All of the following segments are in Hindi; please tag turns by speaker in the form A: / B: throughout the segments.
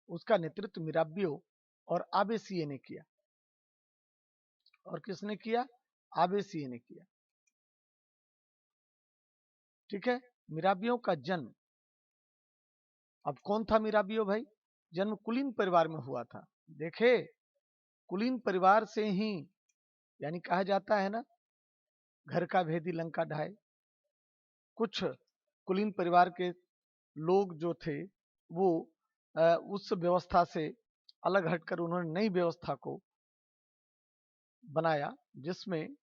A: उसका नेतृत्व मिराबियो और आबेसिये ने किया। और किसने किया? आबेसिये ने किया। ठीक है। मिराबियो का जन्म, अब कौन था मिराबियो भाई? जन्म कुलीन परिवार में हुआ था। देखे, कुलीन परिवार से ही, यानी कहा जाता है ना, घर का भेदी लंका ढाए। कुछ कुलीन परिवार के लोग जो थे वो उस व्यवस्था से अलग हटकर उन्होंने नई व्यवस्था को बनाया, जिसमें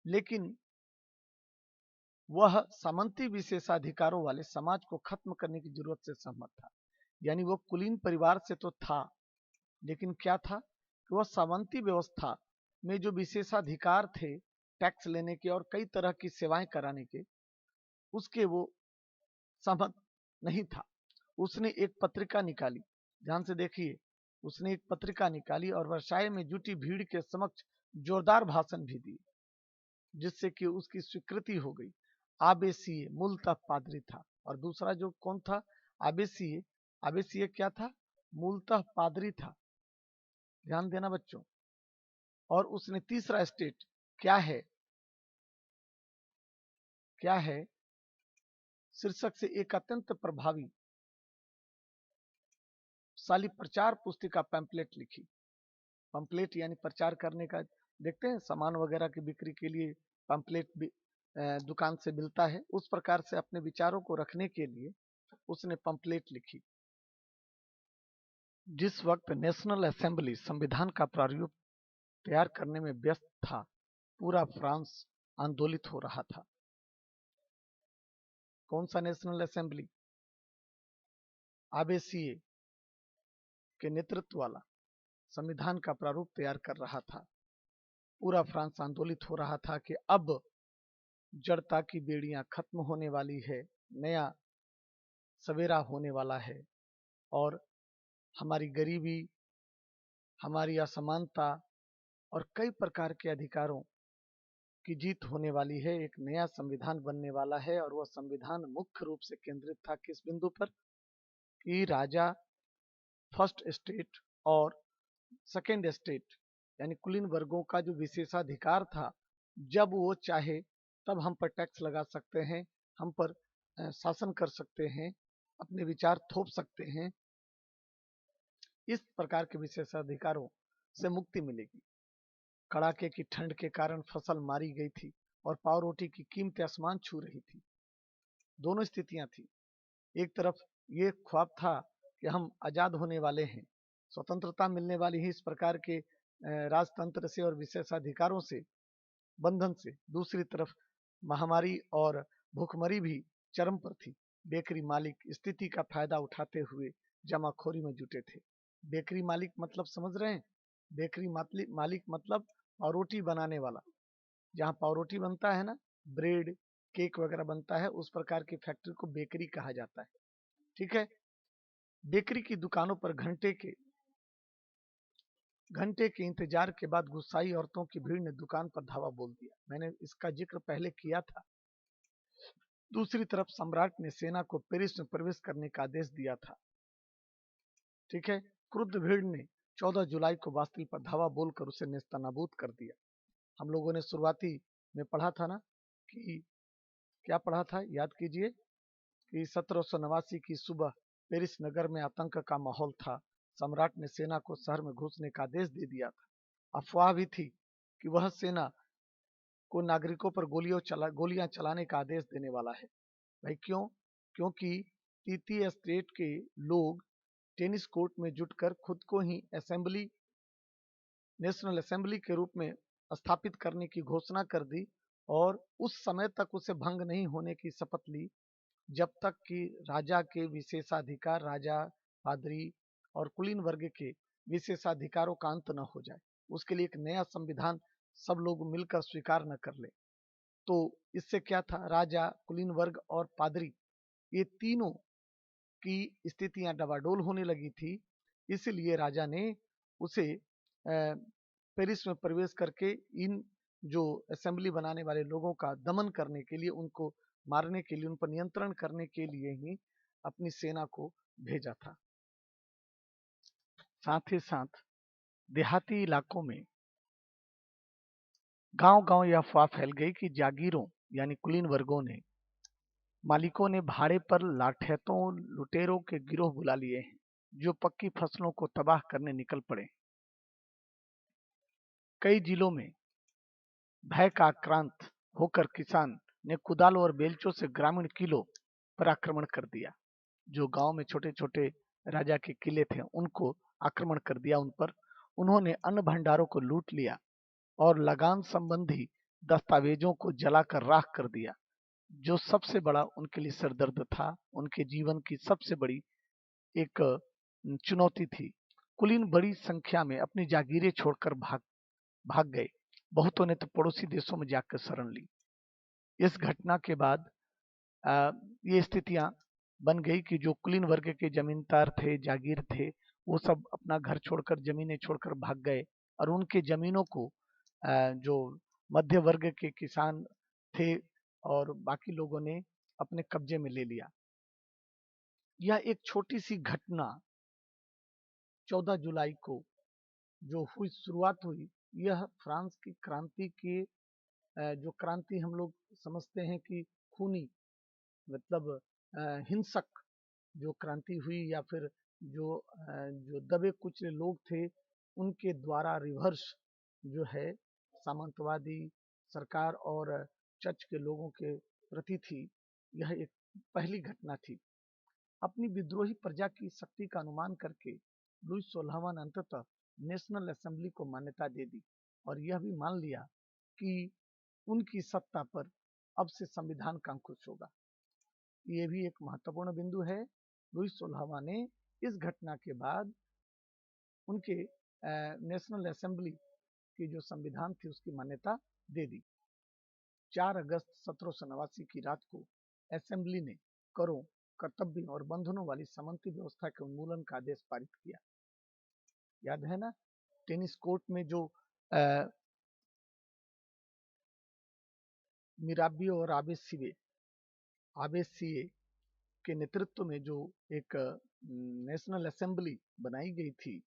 A: लेकिन वह सामंती विशेषाधिकारों वाले समाज को खत्म करने की जरूरत से सहमत था। यानी वो कुलीन परिवार से तो था, लेकिन क्या था कि वह सामंती व्यवस्था में जो विशेषाधिकार थे टैक्स लेने के और कई तरह की सेवाएं कराने के, उसके वो सहमत नहीं था। उसने एक पत्रिका निकाली, ध्यान से देखिए, उसने एक पत्रिका निकाली और वर्षाय में जुटी भीड़ के समक्ष जोरदार भाषण भी दी, जिससे कि उसकी स्वीकृति हो गई। आबेसिये मूलतः पादरी था, और दूसरा जो कौन था? आबेसिये। आबेसिये क्या था? मूलतः पादरी था। ध्यान देना बच्चों। और उसने तीसरा स्टेट क्या है, क्या है शीर्षक से एक अत्यंत प्रभावी साली प्रचार पुस्तिका पैम्पलेट लिखी। पंपलेट यानी प्रचार करने का, देखते हैं सामान वगैरह की बिक्री के लिए पंपलेट भी दुकान से मिलता है, उस प्रकार से अपने विचारों को रखने के लिए उसने पंपलेट लिखी। जिस वक्त नेशनल असेंबली संविधान का प्रारूप तैयार करने में व्यस्त था, पूरा फ्रांस आंदोलित हो रहा था। कौन सा नेशनल असेंबली? आबेसिये के नेतृत्व वाला संविधान का प्रारूप तैयार कर रहा था। पूरा फ्रांस आंदोलित हो रहा था कि अब जड़ता की बेड़ियां खत्म होने वाली है, नया सवेरा होने वाला है, और हमारी गरीबी, हमारी असमानता और कई प्रकार के अधिकारों की जीत होने वाली है। एक नया संविधान बनने वाला है, और वह संविधान मुख्य रूप से केंद्रित था किस बिंदु पर? कि राजा, फर्स्ट स्टेट और सेकेंड स्टेट, यानी कुलीन वर्गों का जो विशेषाधिकार था, जब वो चाहे तब हम पर टैक्स लगा सकते हैं, हम पर शासन कर सकते हैं, अपने विचार थोप सकते हैं। इस प्रकार के विशेषाधिकारों से मुक्ति मिलेगी। कड़ाके की ठंड के कारण फसल मारी गई थी और पाव रोटी की कीमतें आसमान छू रही थी। दोनों स्थितियां थी। एक तरफ ये ख्वाब था कि हम आजाद होने वाले हैं, स्वतंत्रता मिलने वाली है इस प्रकार के राजतंत्र से और विशेषाधिकारों से, बंधन से। दूसरी तरफ महामारी और भूखमरी भी चरम पर थी। बेकरी मालिक स्थिति का फायदा उठाते हुए जमाखोरी में जुटे थे। बेकरी मालिक मतलब समझ रहे हैं? बेकरी मालिक मतलब पावरोटी बनाने वाला। जहाँ पावरोटी बनता है ना, ब्रेड, केक वगैरह बनता है, उस प्रकार की फैक्ट्री को बेकरी कहा जाता है। ठीक है। बेकरी की दुकानों पर घंटे के इंतजार के बाद गुस्साई औरतों की भीड़ ने दुकान पर धावा बोल दिया। मैंने इसका जिक्र पहले किया था। दूसरी तरफ सम्राट ने सेना को पेरिस में प्रवेश करने का आदेश दिया था। ठीक है। क्रुद्ध भीड़ ने 14 जुलाई को बास्तिल पर धावा बोलकर उसे नेस्तनाबूद कर दिया। हम लोगों ने शुरुआती में पढ़ा था ना, कि क्या पढ़ा था, याद कीजिए, कि 1789 की सुबह पेरिस नगर में आतंक का माहौल था। सम्राट ने सेना को शहर में घुसने का आदेश दे दिया था। अफवाह भी थी कि वह सेना को नागरिकों पर गोलियां चलाने का आदेश देने वाला है। भाई क्यों? क्योंकि तृतीय स्टेट के लोग टेनिस कोर्ट में जुटकर खुद को ही नेशनल असेंबली के रूप में स्थापित करने की घोषणा कर दी, और उस समय तक उसे भंग नहीं होने की शपथ ली जब तक कि राजा के विशेषाधिकार, राजा, पादरी और कुलीन वर्ग के विशेषाधिकारों का अंत न हो जाए। उसके लिए एक नया संविधान सब लोग मिलकर स्वीकार न कर ले। तो इससे क्या था, राजा, कुलीन वर्ग और पादरी, ये तीनों की स्थितियां डबाडोल होने लगी थी। इसलिए राजा ने उसे पेरिस में प्रवेश करके इन जो असेंबली बनाने वाले लोगों का दमन करने के लिए, उनको मारने के लिए, उन पर नियंत्रण करने के लिए ही अपनी सेना को भेजा था। साथ ही साथ देहाती इलाकों में गांव-गांव यह अफवाह फैल गई कि जागीरों यानी कुलीन वर्गों ने मालिकों ने भाड़े पर लाठैतों लुटेरों के गिरोह बुला लिए हैं जो पक्की फसलों को तबाह करने निकल पड़े। कई जिलों में भय का आक्रांत होकर किसान ने कुदालों और बेलचों से ग्रामीण किलों पर आक्रमण कर दिया। जो गांव में छोटे छोटे राजा के किले थे उनको आक्रमण कर दिया उन पर। उन्होंने अन्न भंडारों को लूट लिया और लगान संबंधी दस्तावेजों को जलाकर राख कर दिया। जो सबसे बड़ा उनके लिए सरदर्द था, उनके जीवन की सबसे बड़ी एक चुनौती थी। कुलीन बड़ी संख्या में अपनी जागीरें छोड़कर भाग गए। बहुतों ने तो पड़ोसी देशों में जाकर शरण ली। इस घटना के बाद ये स्थितियां बन गई कि जो कुलीन वर्ग के जमींदार थे, जागीर थे, वो सब अपना घर छोड़कर, जमीनें छोड़कर भाग गए और उनके जमीनों को जो मध्य वर्ग के किसान थे और बाकी लोगों ने अपने कब्जे में ले लिया। यह एक छोटी सी घटना 14 जुलाई को जो शुरुआत हुई, यह फ्रांस की क्रांति के जो क्रांति हम लोग समझते हैं कि खूनी मतलब हिंसक जो क्रांति हुई या फिर जो दबे कुचले लोग थे उनके द्वारा रिवर्स जो है सामंतवादी सरकार और चर्च के लोगों के प्रति थी। यह एक पहली घटना थी। अपनी विद्रोही प्रजा की शक्ति का अनुमान करके लुई 16वां ने अंततः नेशनल असेंबली को मान्यता दे दी और यह भी मान लिया कि उनकी सत्ता पर अब से संविधान का अंकुश होगा। ये भी एक महत्वपूर्ण बिंदु है। लुई 16वां ने इस घटना के बाद उनके नेशनल असेंबली की जो संविधान थी उसकी मान्यता दे दी। 4 अगस्त 1789 की रात को असेंबली ने करों, कर्तव्यों और बंधनों वाली सामंती व्यवस्था के उन्मूलन का आदेश पारित किया। याद है ना, टेनिस कोर्ट में जो मिराबियो और आबेसिए के नेतृत्व में जो एक नेशनल असेंबली बनाई गई थी,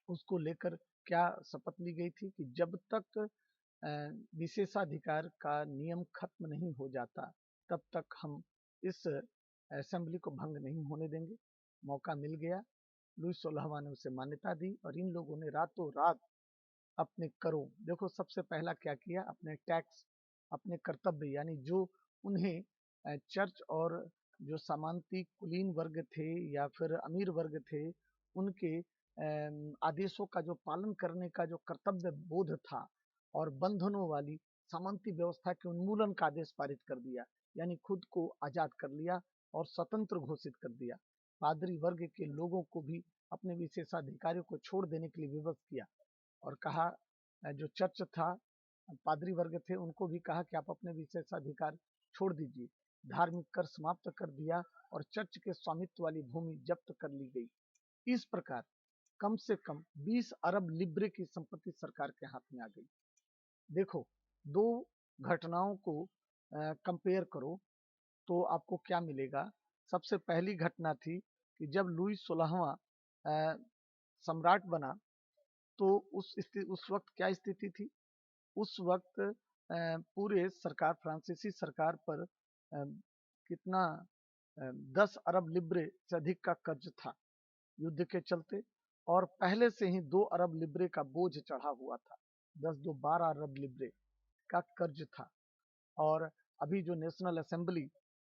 A: उसको लेकर क्या शपथ ली गई थी कि जब तक विशेषाधिकार का नियम खत्म नहीं हो जाता तब तक हम इस असेंबली को भंग नहीं होने देंगे। मौका मिल गया, लुई 16वां ने उसे मान्यता दी और इन लोगों ने रातों रात अपने करों, देखो सबसे पहला क्या किया, अपने टैक्स, अपने कर्तव्य यानी जो उन्हें चर्च और जो सामंती कुलीन वर्ग थे या फिर अमीर वर्ग थे उनके आदेशों का जो पालन करने का जो कर्तव्य बोध था और बंधनों वाली सामंती व्यवस्था के उन्मूलन का आदेश पारित कर दिया, यानी खुद को आजाद कर लिया और स्वतंत्र घोषित कर दिया। पादरी वर्ग के लोगों को भी अपने विशेषाधिकारियों को छोड़ देने के लिए विवश किया और कहा, जो चर्च था, पादरी वर्ग थे, उनको भी कहा कि आप अपने विशेषाधिकार छोड़ दीजिए। धार्मिक कर समाप्त कर दिया और चर्च के स्वामित्व वाली भूमि जब्त कर ली गई। इस प्रकार कम से कम 20 अरब लिब्रे की संपत्ति सरकार के हाथ में आ गई। देखो, दो घटनाओं को कंपेयर करो तो आपको क्या मिलेगा। सबसे पहली घटना थी कि जब लुई 16वां सम्राट बना तो उस वक्त क्या स्थिति थी। उस वक्त पूरे सरकार, फ्रांसीसी सरकार पर कितना 10 अरब लिब्रे से अधिक का कर्ज था युद्ध के चलते, और पहले से ही 2 अरब लिब्रे का बोझ चढ़ा हुआ था। 10 दो 12 अरब लिब्रे का कर्ज था। और अभी जो नेशनल असेंबली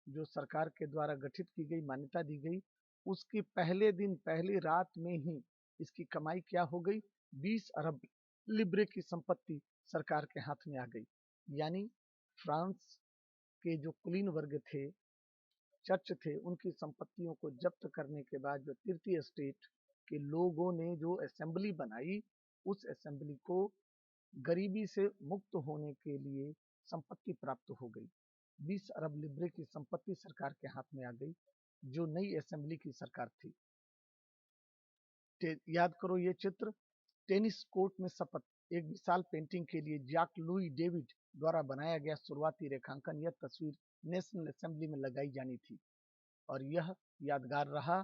A: जो सरकार के द्वारा गठित की गई, मान्यता दी गई, उसकी पहले दिन पहली रात में ही इसकी कमाई क्या हो गई, 20 अरब लिब्रे की संपत्ति सरकार के हाथ में आ गई। यानी फ्रांस के जो कुलीन वर्ग थे, चर्च थे, उनकी संपत्तियों को जब्त करने के बाद जो तृतीय स्टेट के लोगों ने जो असेंबली बनाई, उस असेंबली को गरीबी से मुक्त होने के लिए संपत्ति प्राप्त हो गई। 20 अरब लिब्रे की संपत्ति सरकार के हाथ में आ गई, जो नई असेंबली की सरकार थी। याद करो ये चित्र, टेनिस कोर्ट में शपथ, एक विशाल पेंटिंग के लिए जैक लुई डेविड द्वारा बनाया गया शुरुआती रेखांकन। यह तस्वीर नेशनल असेंबली में लगाई जानी थी और यह यादगार रहा